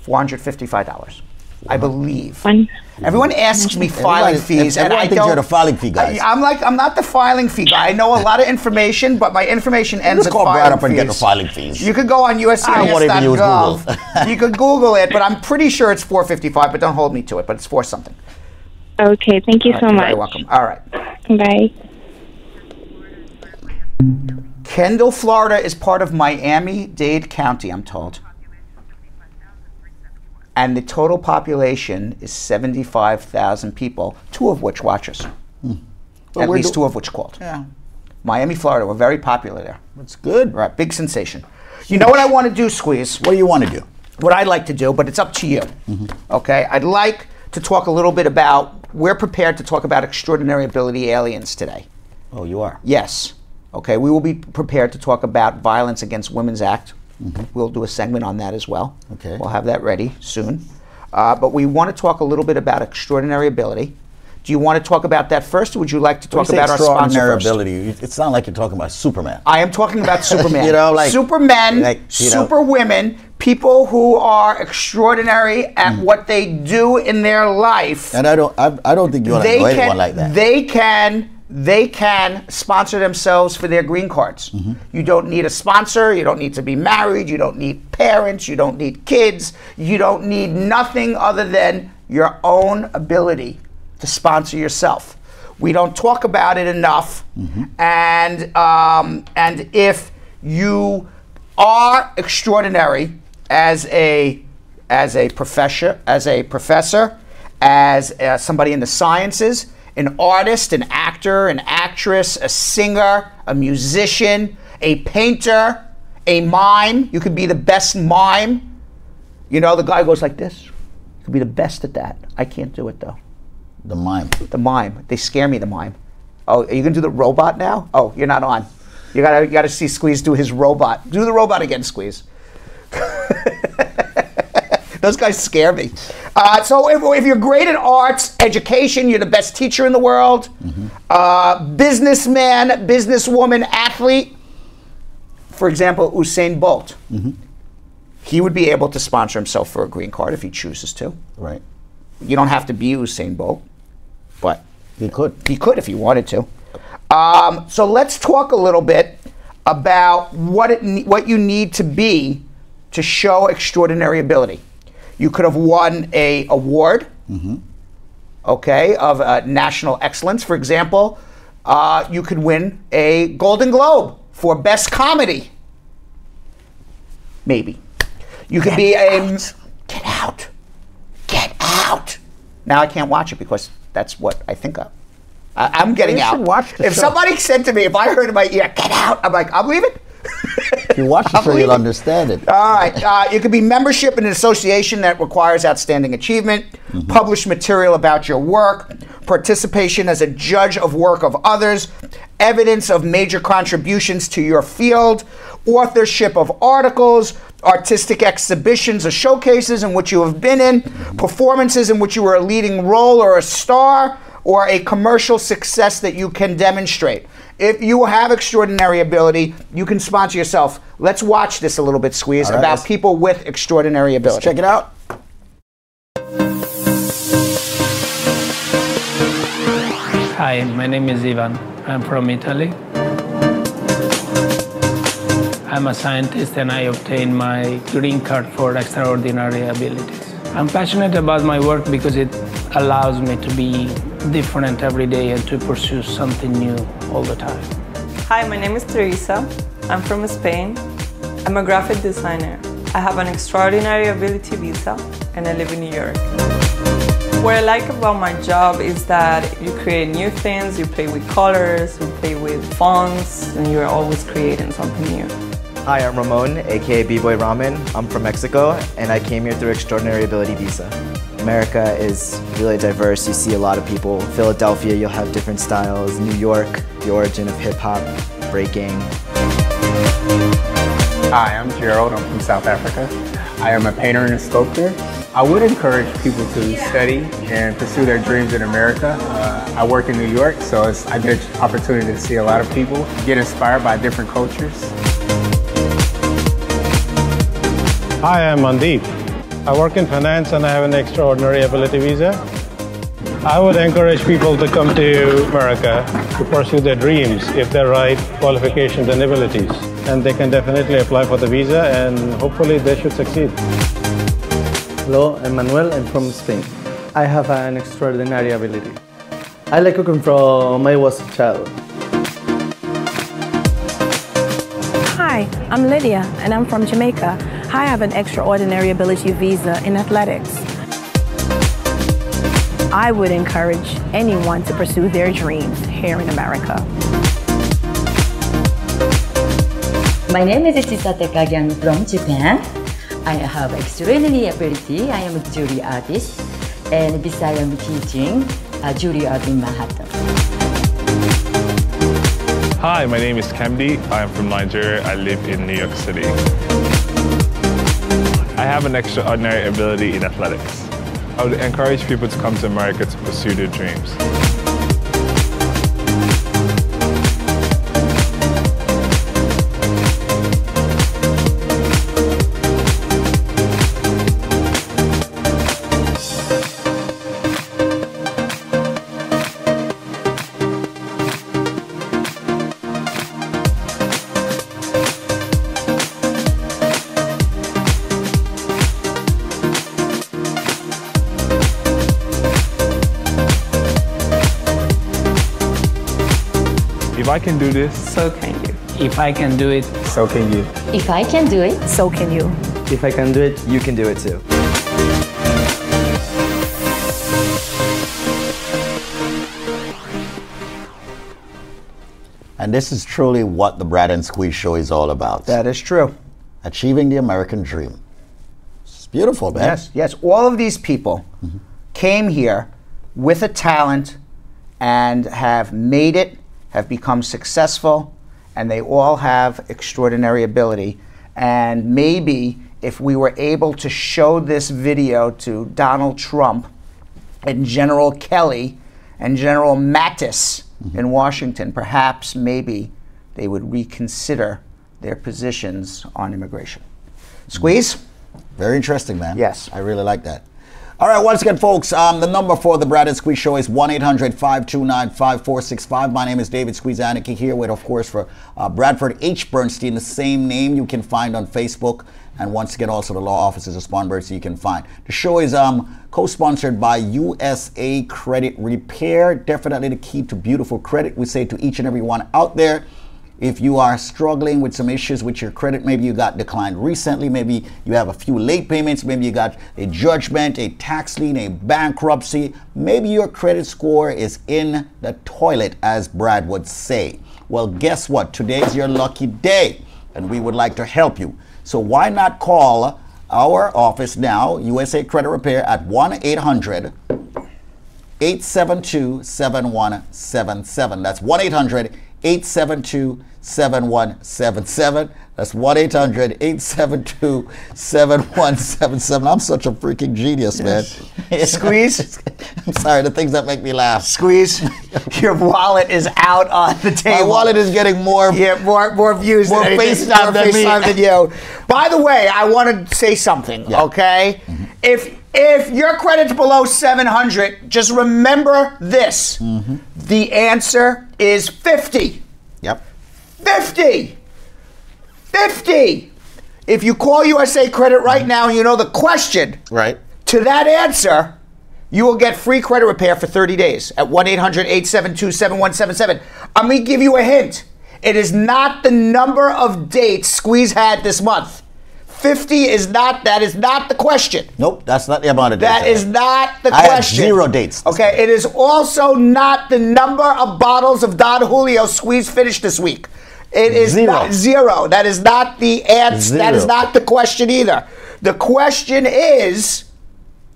$455, I believe. One. Everyone asks me filing fees, and I think don't. you're the filing fee guys. I'm not the filing fee guy. I know a lot of information, but my information ends Just at call Brad filing up and fees. get the filing fees. You could go on I won't even use USCIS.gov. You could Google it, but I'm pretty sure it's $455. But don't hold me to it. But it's for something. Okay, thank you so You're much. very welcome. All right. Bye. Kendall, Florida is part of Miami-Dade County, I'm told. And the total population is 75,000 people, 2 of which watch us. At least 2 of which called. Yeah. Miami, Florida, we're very popular there. That's good. Right, big sensation. You know what I want to do, Squeeze? What do you want to do? What I'd like to do, but it's up to you. Okay, I'd like to talk a little bit about, we're prepared to talk about extraordinary ability aliens today. Oh, you are? Yes. Okay, we will be prepared to talk about Violence Against Women's Act. We'll do a segment on that as well. Okay. We'll have that ready soon. But we want to talk a little bit about extraordinary ability. Do you want to talk about that first, or would you like to talk about our sponsor first? Extraordinary ability, it sounds like you're talking about Superman. I am talking about Superman. You know, like Supermen, like, superwomen, people who are extraordinary at what they do in their life. And I don't think you want to know anyone like that. They can sponsor themselves for their green cards. You don't need a sponsor. You don't need to be married. You don't need parents. You don't need kids. You don't need nothing other than your own ability to sponsor yourself. We don't talk about it enough. And if you are extraordinary as a professor, as somebody in the sciences, an artist, an actor, an actress, a singer, a musician, a painter, a mime. You could be the best mime. You know, the guy goes like this. You could be the best at that. I can't do it, though. The mime. The mime. They scare me, the mime. Oh, are you going to do the robot now? Oh, you're not on. You gotta see Squeeze do his robot. Do the robot again, Squeeze. Those guys scare me. So if you're great at arts, education, you're the best teacher in the world, businessman, businesswoman, athlete, for example, Usain Bolt, he would be able to sponsor himself for a green card if he chooses to. Right. You don't have to be Usain Bolt, but he could. He could if he wanted to. So let's talk a little bit about what you need to be to show extraordinary ability. You could have won a award, okay, of national excellence. For example, you could win a Golden Globe for best comedy. Maybe. You could be a get out. Get out. Now I can't watch it because that's what I think of. I'm getting out. Watch the if show. somebody said to me, if I heard in my ear, get out, I'm like, I'm leaving. If you watch the show, you'll understand it. All right. It could be membership in an association that requires outstanding achievement, publish material about your work, participation as a judge of work of others, evidence of major contributions to your field, authorship of articles, artistic exhibitions or showcases in which you have been in, performances in which you were a leading role or a star, or a commercial success that you can demonstrate. If you have extraordinary ability, you can sponsor yourself. Let's watch this a little bit, Squeeze, right, about people with extraordinary ability. Let's check it out. Hi, my name is Ivan. I'm from Italy. I'm a scientist and I obtained my green card for extraordinary abilities. I'm passionate about my work because it allows me to be different every day and to pursue something new all the time. Hi, my name is Teresa. I'm from Spain. I'm a graphic designer. I have an extraordinary ability visa and I live in New York. What I like about my job is that you create new things, you play with colors, you play with fonts, and you're always creating something new. Hi, I'm Ramon, aka B-Boy Ramen. I'm from Mexico, and I came here through Extraordinary Ability Visa. America is really diverse. You see a lot of people. Philadelphia, you'll have different styles. New York, the origin of hip-hop, breaking. Hi, I'm Gerald. I'm from South Africa. I am a painter and a sculptor. I would encourage people to study and pursue their dreams in America. I work in New York, so I get an opportunity to see a lot of people get inspired by different cultures. Hi, I'm Mandeep. I work in finance and I have an extraordinary ability visa. I would encourage people to come to America to pursue their dreams if they're right qualifications and abilities. And they can definitely apply for the visa and hopefully they should succeed. Hello, I'm Manuel. I'm from Spain. I have an extraordinary ability. I like cooking from I was a child. Hi, I'm Lydia and I'm from Jamaica. I have an extraordinary ability visa in athletics. I would encourage anyone to pursue their dreams here in America. My name is Chisate Kagian from Japan. I have extraordinary ability. I am a jewelry artist, and besides I'm teaching jewelry art in Manhattan. Hi, my name is Kamdi. I am from Nigeria. I live in New York City. I have an extraordinary ability in athletics. I would encourage people to come to America to pursue their dreams. If I can do this, so can you. If I can do it, so can you. If I can do it, so can you. If I can do it, You can do it too. And this is truly what the Brad and Squeeze show is all about. That is true. Achieving the American dream. It's beautiful, man. Yes, yes. All of these people came here with a talent and have made it, have become successful, and they all have extraordinary ability. And maybe if we were able to show this video to Donald Trump and General Kelly and General Mattis in Washington, perhaps maybe they would reconsider their positions on immigration. Squeeze? Very interesting, man. Yes. I really like that. All right, once again, folks, the number for the Brad and Squeeze show is 1-800-529-5465. My name is David Squeeze Anarchy, here with, of course, for Bradford H. Bernstein, the same name you can find on Facebook. And once again, also the law offices of Sponberg, you can find. The show is co-sponsored by USA Credit Repair. Definitely the key to beautiful credit. We say to each and every one out there, if you are struggling with some issues with your credit, maybe you got declined recently, maybe you have a few late payments, maybe you got a judgment, a tax lien, a bankruptcy, maybe your credit score is in the toilet, as Brad would say. Well, guess what? Today is your lucky day, and we would like to help you. So why not call our office now, USA Credit Repair, at 1-800-872-7177. That's 1-800-872-7177. That's 1-800-872-7177. I'm such a freaking genius, man. Squeeze? I'm sorry, the things that make me laugh. Squeeze, your wallet is out on the table. My wallet is getting more views, more FaceTime than you. By the way, I want to say something, okay? If your credit's below 700, just remember this. The answer is 50. Yep. 50. 50. If you call USA Credit right now, you know the question. Right. To that answer, you will get free credit repair for 30 days at 1-800-872-7177. I'm going to give you a hint. It is not the number of dates Squeeze had this month. 50 is not, that is not the question. Nope, that's not the amount of dates. That is not the I question. had 0 dates. Okay, it is also not the number of bottles of Don Julio Squeeze finished this week. It is 0. not 0. That is not the answer. That is not the question either. The question is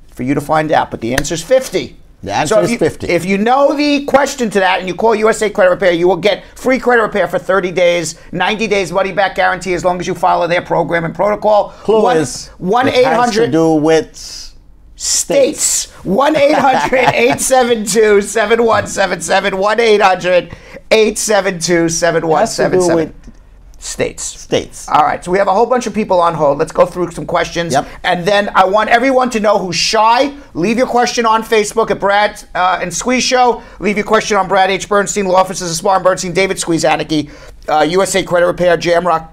for you to find out, but the answer is 50. The answer is 50. If you know the question to that and you call USA Credit Repair, you will get free credit repair for 30 days, 90 days money back guarantee as long as you follow their program and protocol. Clue is 1-800 has to do with states. 1-800-872-7177. 1-800-872-7177. States. States. All right, so we have a whole bunch of people on hold. Let's go through some questions. Yep. And then I want everyone to know who's shy. Leave your question on Facebook at Brad and Squeeze Show. Leave your question on Brad H. Bernstein, Law Offices of Spar and Bernstein, David Squeeze Anarchy, USA Credit Repair, Jamrock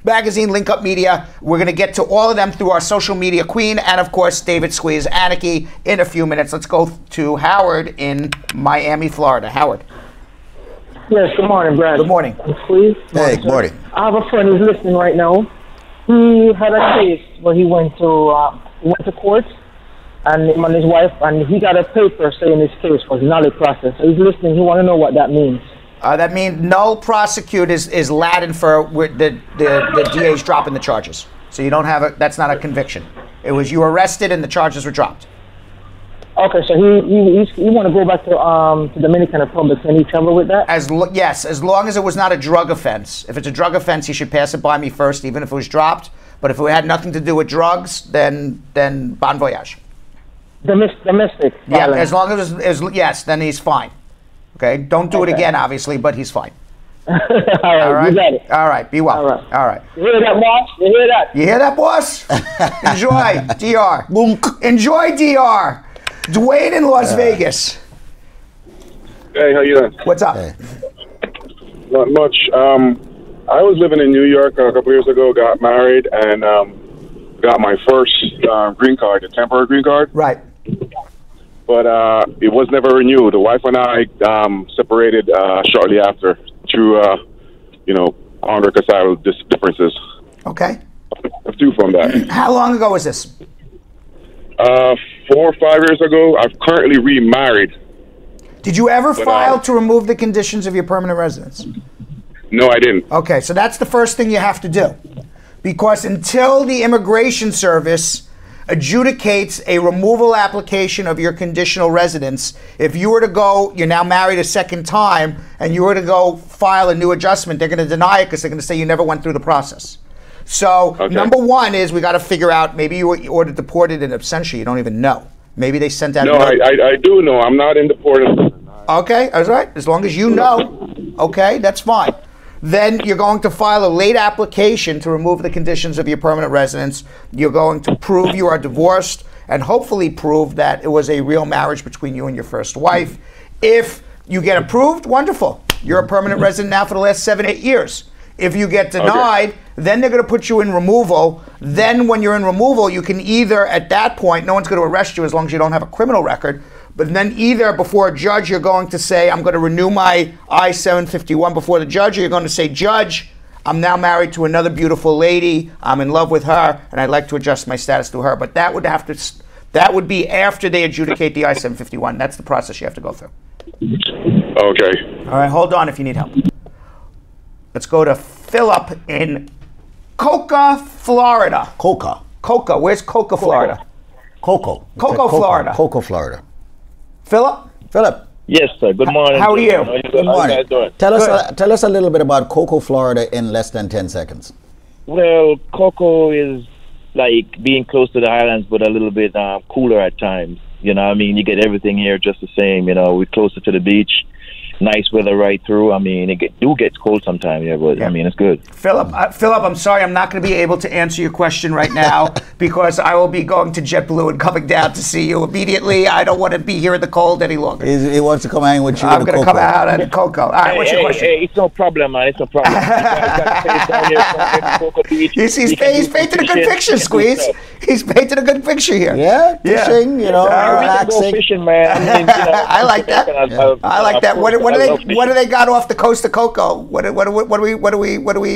Magazine, Link Up Media. We're going to get to all of them through our social media queen and, of course, David Squeeze Anarchy in a few minutes. Let's go to Howard in Miami, Florida. Howard. Yes, good morning, Brad. Good morning. Please. Hey, good morning. I have a friend who's listening right now. He had a case where he went to court, and him and his wife, and he got a paper saying his case was null process. So he's listening. He want to know what that means. That means null prosecute is Latin for the DA's dropping the charges. So you don't have that's not a conviction. It was you arrested and the charges were dropped. Okay, so he want to go back to Dominican Republic. Can he travel with that? Yes, as long as it was not a drug offense. If it's a drug offense, he should pass it by me first, even if it was dropped. But if it had nothing to do with drugs, then bon voyage. Domestic. Yeah, violence. as long as yes, then he's fine. Okay, don't do it again, obviously, but he's fine. All right, you got it. All right, be well. All right. You hear that, boss? You hear that? You hear that, boss? Enjoy, DR. Enjoy, DR. Dwayne in Las Vegas. Hey, how you doing? What's up? Not much. I was living in New York a couple years ago, got married, and got my first green card, a temporary green card. Right. But it was never renewed. The wife and I separated shortly after through, unreconcilable differences. Okay. A few from that. How long ago was this? 4 or 5 years ago. I've currently remarried. Did you ever file to remove the conditions of your permanent residence? No, I didn't. Okay, so that's the first thing you have to do. Because until the Immigration Service adjudicates a removal application of your conditional residence, if you were to go, you're now married a second time, and you were to go file a new adjustment, they're going to deny it because they're going to say you never went through the process. So number one is we got to figure out, maybe you were ordered deported in absentia, you don't even know. Maybe they sent out. No, I do know. I'm not in deported. Okay, that's right. As long as you know, okay, that's fine. Then you're going to file a late application to remove the conditions of your permanent residence. You're going to prove you are divorced and hopefully prove that it was a real marriage between you and your first wife. If you get approved, wonderful. You're a permanent resident now for the last 7, 8 years. If you get denied, then they're going to put you in removal. Then when you're in removal, you can either, at that point, no one's going to arrest you as long as you don't have a criminal record, but then either before a judge, you're going to say, I'm going to renew my I-751 before the judge, or you're going to say, Judge, I'm now married to another beautiful lady, I'm in love with her, and I'd like to adjust my status to her. But that would be after they adjudicate the I-751. That's the process you have to go through. Okay. All right, hold on if you need help. Let's go to Philip in Coca, Florida. Coca. Where's Coca, Florida? Coco, Florida. Coco, Florida. Philip? Yes, sir. Good morning. How are you? Good morning. How you guys doing? Tell us a little bit about Coco, Florida in less than 10 seconds. Well, Coco is like being close to the islands, but a little bit cooler at times. You know what I mean? You get everything here just the same. You know, we're closer to the beach. Nice weather right through. I mean, it gets cold sometimes, but I mean, it's good. Philip, I'm sorry, I'm not going to be able to answer your question right now because I will be going to JetBlue and coming down to see you immediately. I don't want to be here in the cold any longer. He wants to come hang with you. I'm going to come out at Coco. All right, what's your question? Hey, it's no problem, man. It's no problem. He's painted a good picture, Squeeze. He's painted a good picture here. Yeah, fishing, relaxing. Go fishing, man. I mean, I like that. I like that. What do they got off the coast of Coco? What do we?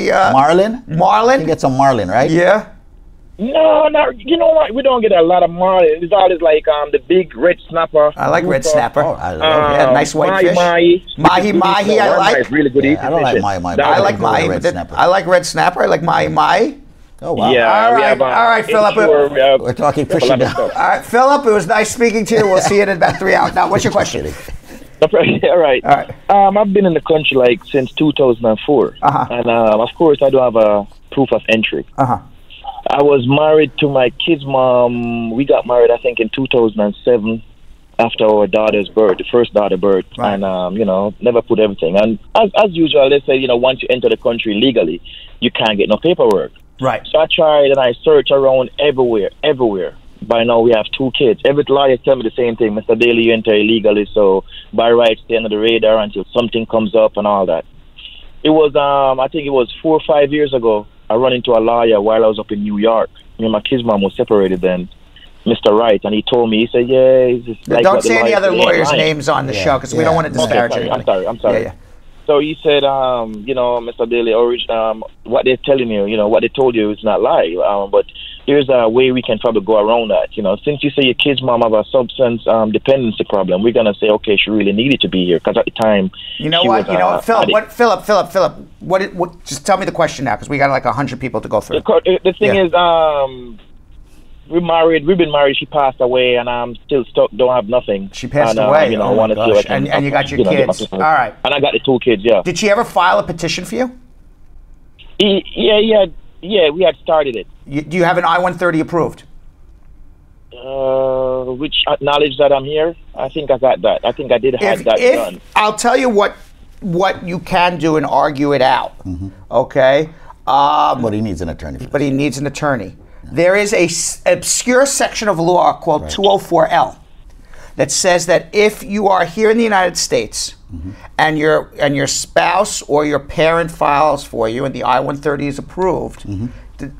Marlin. Marlin. You get some marlin, right? Yeah. No, you know what? We don't get a lot of marlin. It's always like the big red snapper. I like red snapper. Oh, I love nice white fish. Mahi. I like. Really good. I don't like mahi. I like mahi. I like red snapper. I like mahi. Oh, wow. Yeah, All we right, have, all right, Philip. We're talking we have a fishing lot of now. stuff. All right, Philip, it was nice speaking to you. We'll see you in about 3 hours. Now, what's your question? All right. I've been in the country like since 2004, and of course I don't have a proof of entry. I was married to my kid's mom. We got married, I think, in 2007 after our daughter's birth, the first daughter birth, and you know, never put everything. And as usual, they say, you know, once you enter the country legally, you can't get no paperwork. Right. So I tried and I searched around everywhere. By now we have 2 kids. Every lawyer tell me the same thing. Mr. Daly, you enter illegally, so by rights stay under the radar until something comes up and all that. It was, I think it was 4 or 5 years ago, I run into a lawyer while I was up in New York. Me and my kid's mom was separated then, Mr. Wright, and he told me, he said, yeah, it's just like Don't what the say any lawyer other said, lawyers' lying. names on the show because we don't want to disparage anybody. I'm sorry. Yeah. So he said, you know, Mr. Daly, what they're telling you, you know, what they told you is not lie. But here's a way we can probably go around that. You know, since you say your kid's mom have a substance dependency problem, we're gonna say, okay, she really needed to be here because at the time, You know she what? was, Philip. What? Just tell me the question now, because we got like 100 people to go through. The thing is, we're married. We've been married. She passed away, and I'm still stuck. Don't have nothing. She passed and, away. You know, Oh I my want to see gosh. what I can, And you got your know, get kids. myself- All right. And I got the 2 kids. Yeah. Did she ever file a petition for you? Yeah. We had started it. Do you have an I-130 approved? Which acknowledge that I'm here. I think I got that. I think I did have that done. I'll tell you what you can do and argue it out. Okay. But he needs an attorney. But he needs an attorney. There is a obscure section of law called 204L that says that if you are here in the United States and your spouse or your parent files for you and the I-130 is approved,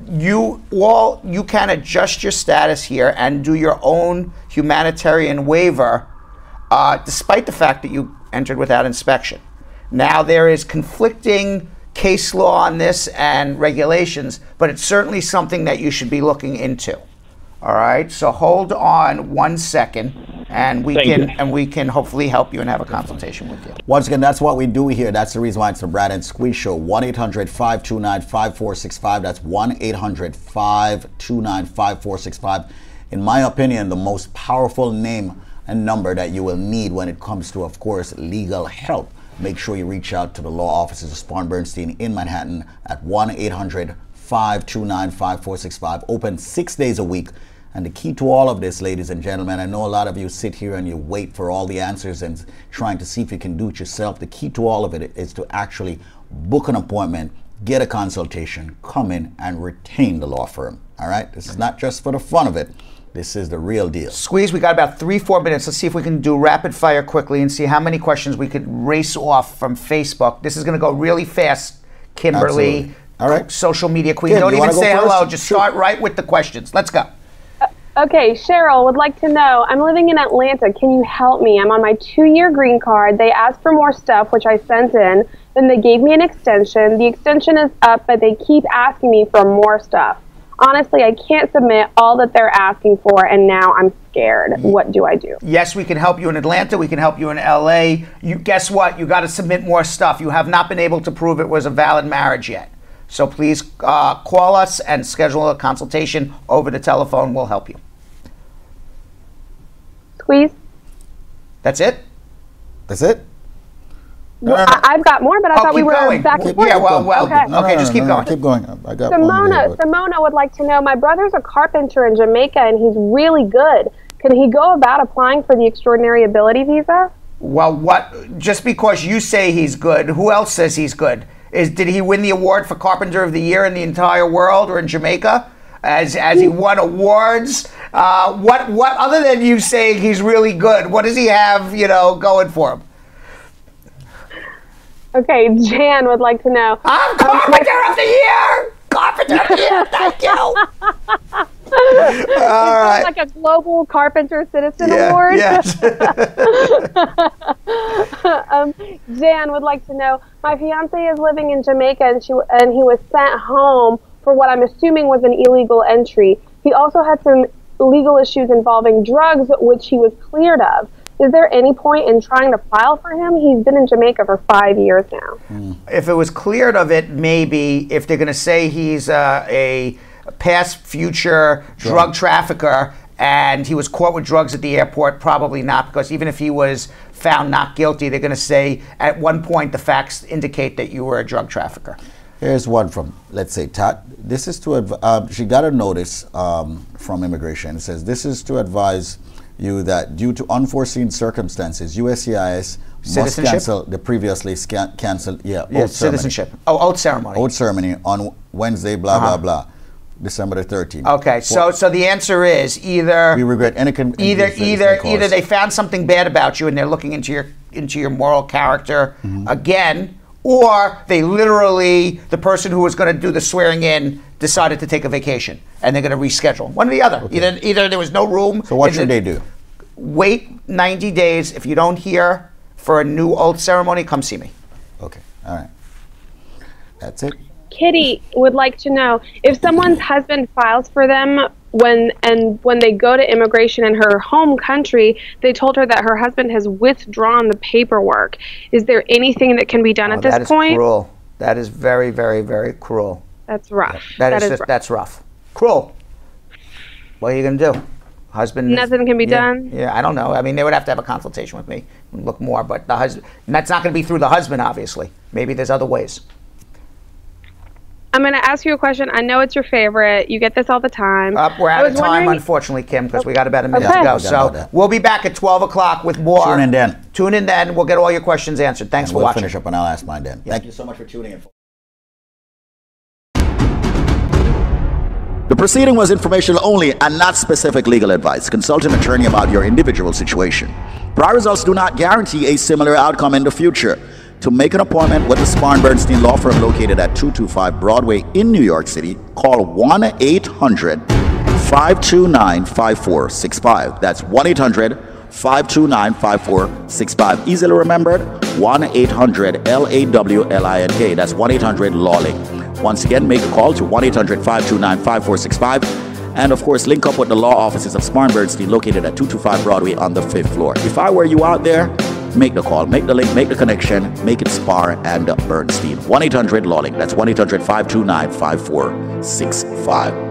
you can adjust your status here and do your own humanitarian waiver, despite the fact that you entered without inspection. Now there is conflicting case law on this and regulations, but it's certainly something that you should be looking into. All right, so hold on 1 second, and we can hopefully help you and have a consultation with you. Once again, that's what we do here. That's the reason why it's the Brad and Squeeze Show. 1-800-529-5465. That's 1-800-529-5465. In my opinion, the most powerful name and number that you will need when it comes to, of course, legal help. Make sure you reach out to the law offices of Spawn Bernstein in Manhattan at 1-800-529-5465. Open 6 days a week. And the key to all of this, ladies and gentlemen, I know a lot of you sit here and you wait for all the answers and trying to see if you can do it yourself. The key to all of it is to actually book an appointment, get a consultation, come in and retain the law firm. All right? This is not just for the fun of it. This is the real deal. Squeeze, we got about 3-4 minutes. Let's see if we can do rapid fire quickly and see how many questions we could race off from Facebook. This is going to go really fast, Kimberly. Absolutely. All right. Social media queen. Kim, Don't you even wanna go say first? hello. Just start right with the questions. Let's go. Okay, Cheryl would like to know, I'm living in Atlanta. Can you help me? I'm on my 2-year green card. They asked for more stuff, which I sent in. Then they gave me an extension. The extension is up, but they keep asking me for more stuff. Honestly, I can't submit all that they're asking for, and now I'm scared. What do I do? Yes, we can help you in Atlanta. We can help you in LA. Guess what? You got to submit more stuff. You have not been able to prove it was a valid marriage yet. So please call us and schedule a consultation over the telephone. We'll help you. Squeeze? That's it? That's it? Well, I've got more, but I thought we were back and forth. Yeah, well, okay, just keep going. Keep going. I got one here, but- Simona would like to know, my brother's a carpenter in Jamaica, and he's really good. Can he go about applying for the Extraordinary Ability Visa? Well, just because you say he's good, who else says he's good? Did he win the award for Carpenter of the Year in the entire world or in Jamaica? As he won awards? What other than you saying he's really good, what does he have, going for him? Okay, Jan would like to know. I'm Carpenter of the Year! Carpenter of the Year, thank you! All right. Like a global carpenter citizen Yeah, award. yes. Jan would like to know, my fiance is living in Jamaica and he was sent home for what I'm assuming was an illegal entry. He also had some legal issues involving drugs, which he was cleared of. Is there any point in trying to file for him? He's been in Jamaica for 5 years now. If it was cleared of it, maybe. If they're going to say he's a past, future drug trafficker, and he was caught with drugs at the airport? Probably not, because even if he was found not guilty, they're going to say at one point the facts indicate that you were a drug trafficker. Here's one from, let's say, Tat. This is to, she got a notice from immigration. It says, this is to advise you that due to unforeseen circumstances, USCIS must cancel the previously canceled, oath citizenship. ceremony. Oh, oath ceremony. Oath ceremony on Wednesday, blah, blah, blah. December the 13th. Okay, so the answer is either we regret any either they found something bad about you and they're looking into your moral character again, or they literally, the person who was going to do the swearing in decided to take a vacation and they're going to reschedule. One or the other. Okay. Either there was no room. So what should they do? Wait 90 days. If you don't hear for a new oath ceremony, come see me. Okay. All right. That's it. Kitty would like to know if someone's husband files for them when they go to immigration in her home country, they told her that her husband has withdrawn the paperwork. Is there anything that can be done at this point? That is cruel. That is very, very, very cruel. That's rough. That's rough. Cruel. What are you going to do? Husband. Nothing can be done. Yeah, I don't know. I mean, they would have to have a consultation with me and look more, but the husband. That's not going to be through the husband, obviously. Maybe there's other ways. I'm going to ask you a question. I know it's your favorite. You get this all the time. We're out of time, unfortunately, Kim, because we got about a minute to go. So we'll be back at 12 o'clock with more. Tune in then. Tune in then. We'll get all your questions answered. Thanks for watching. We'll finish up and I'll ask mine then. Thank you so much for tuning in. The proceeding was informational only and not specific legal advice. Consult an attorney about your individual situation. Prior results do not guarantee a similar outcome in the future. To make an appointment with the Spahn Bernstein Law Firm located at 225 Broadway in New York City, call 1-800-529-5465. That's 1-800-529-5465. Easily remembered, 1-800-LAWLINK. That's 1-800-LAWLINK. Once again, make a call to 1-800-529-5465. And of course, link up with the law offices of Spahn Bernstein located at 225 Broadway on the 5th floor. If I were you out there, make the call, make the link, make the connection, make it Spahn and Bernstein. 1-800-LAWLINK. That's 1-800-529-5465.